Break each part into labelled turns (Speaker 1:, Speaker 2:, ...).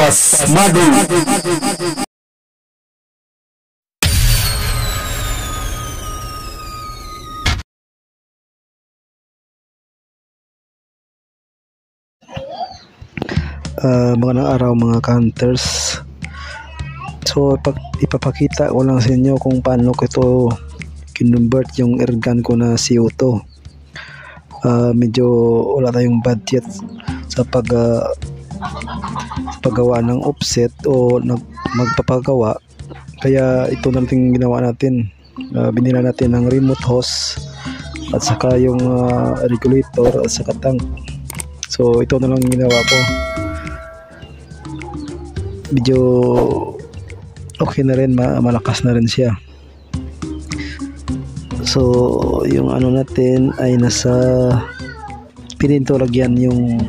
Speaker 1: Pasmado.
Speaker 2: Magandang araw mga hunters. So ipapakita ko lang sa inyo kung paano ko ito kinonvert yung airgun ko na CO2. Medyo wala tayong budget sa paggawa ng offset o magpapagawa, kaya ito na lang ginawa natin. Binila natin ng remote hose at saka yung regulator at saka tank. So ito na lang ginawa ko. Medyo okay na rin, malakas na rin siya. So yung ano natin ay nasa pininto lagyan yung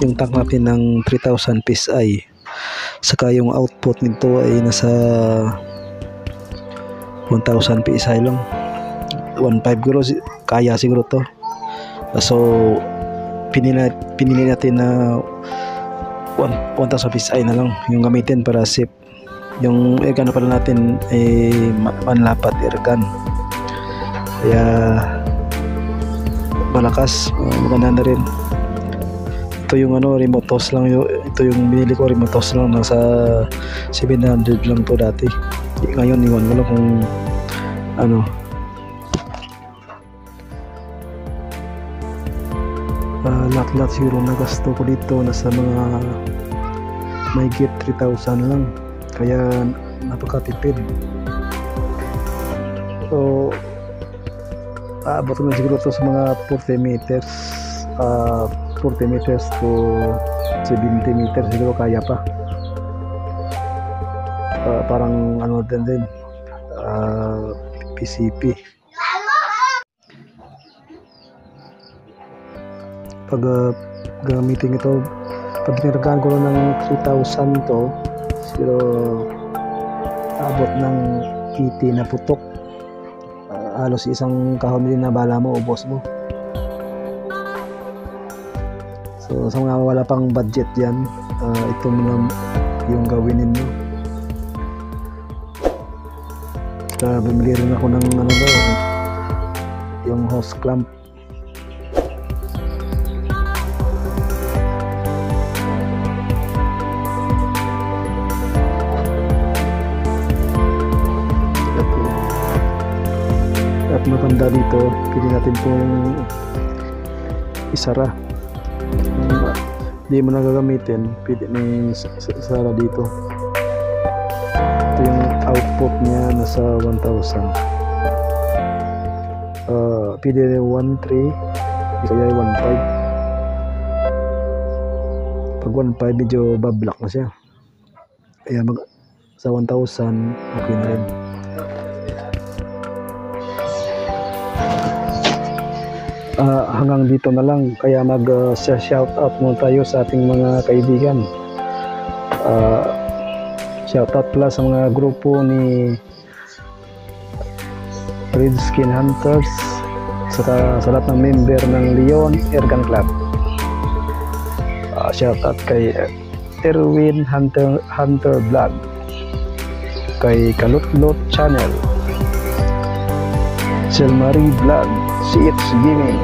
Speaker 2: tank natin ng 3000 PSI, saka yung output nito ay nasa 1000 PSI lang. 1.5 siguro kaya siguro to. So pinili natin na 1000 PSI na lang yung gamitin para safe. Yung airgun pala natin ay manlapat airgun, kaya malakas, maganda na rin. Ito yung remote hose lang, ito yung binili ko, remote hose lang, nasa 700 lang to dati. Ngayon iwan ko lang kung lahat siguro na gasto ko dito nasa mga may get 3,000 lang, kaya napakatipid. So aabot na siguro to sa mga 40 meters to 70 meters siguro, kaya pa. Parang din PCP. Pag gamitin ito, pag nirgaan ko lang ng 3,000 to, siguro abot ng 80 na putok. Halos isang kahon din na bala mo, ubos mo. So sa mga wala pang budget yan, ito muna yung gawin ninyo. Bumili rin ako ng yung hose clamp. At matanda dito, pili natin pong isara. Hindi mo na gagamitin, pili mo isara dito. Ito yung output niya, nasa 1,000. Pili 1.3, kaya 1.5. Pag 1.5 medyo bablock na siya, kaya sa 1,000 okay na rin. Hanggang dito na lang, kaya shout out muna tayo sa ating mga kaibigan. Shout out pala sa mga grupo ni Redskin Hunters, saka sa lahat ng member ng Leon Airgun Club. Shout out kay Erwin Hunter Vlog, kay Kalutlot Channel, Selmarie Vlog, CX Gaming,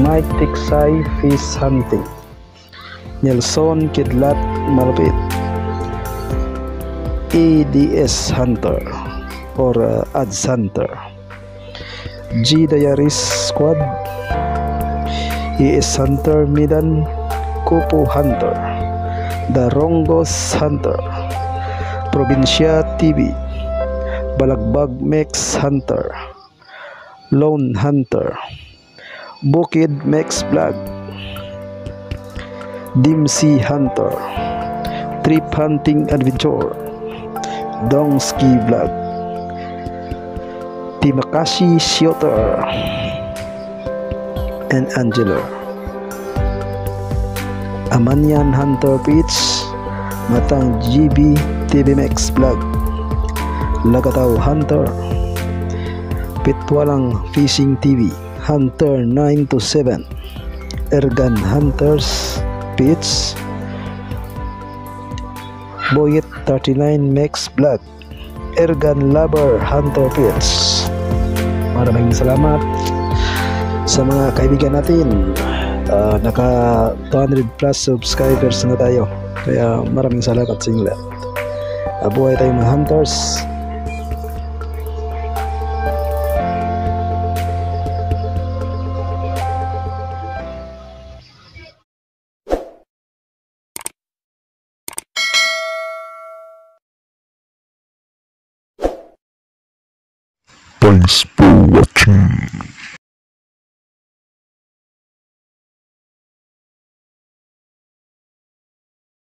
Speaker 2: Mike Tiksay Fish Hunting, Nelson Kidlat Malapit, EDS Hunter or Ads Hunter, G Diaries Squad, ES Hunter Midan, Kupo Hunter, Darongos Hunter, Probinsya TV, Balagbag Mex Hunter, Lone Hunter, Bukid Mex Vlog, Dimsy Hunter, Trip Hunting Adventure, Dongski Vlog, Timakashi Shooter, and Angelo, Amanyan Hunter Pitch, Matang GB TV Mex Vlog, Lagataw Hunter, Pitwalang Fishing TV, Hunter 9 to 7, Airgun Hunters, PH, Boyet 39 Max Black, Ergan Lover Hunter PH. Maraming salamat sa mga kaibigan natin. Naka 200 plus subscribers na tayo, kaya maraming salamat sa inyo lahat. Buhay tayong mga hunters.
Speaker 1: Thanks for watching.